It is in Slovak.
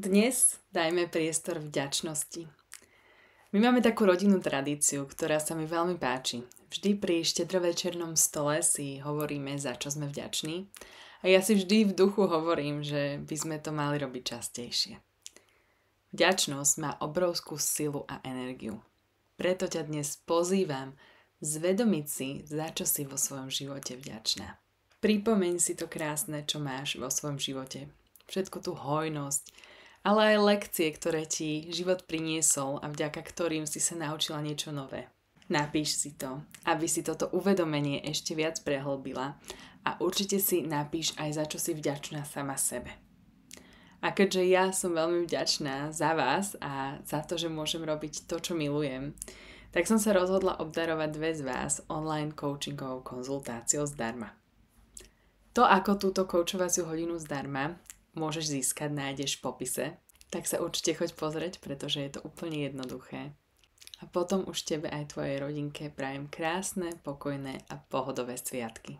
Dnes dajme priestor vďačnosti. My máme takú rodinnú tradíciu, ktorá sa mi veľmi páči. Vždy pri štedrovečernom stole si hovoríme, za čo sme vďační. A ja si vždy v duchu hovorím, že by sme to mali robiť častejšie. Vďačnosť má obrovskú silu a energiu. Preto ťa dnes pozývam zvedomiť si, za čo si vo svojom živote vďačná. Pripomeň si to krásne, čo máš vo svojom živote. Všetku tú hojnosť, ale aj lekcie, ktoré ti život priniesol a vďaka ktorým si sa naučila niečo nové. Napíš si to, aby si toto uvedomenie ešte viac prehlbila a určite si napíš aj, za čo si vďačná sama sebe. A keďže ja som veľmi vďačná za vás a za to, že môžem robiť to, čo milujem, tak som sa rozhodla obdarovať dve z vás online coachingovou konzultáciou zdarma. To, ako túto coachovaciu hodinu zdarma môžeš získať, nájdeš v popise, tak sa určite choď pozrieť, pretože je to úplne jednoduché. A potom už tebe aj tvojej rodinke prajem krásne, pokojné a pohodové sviatky.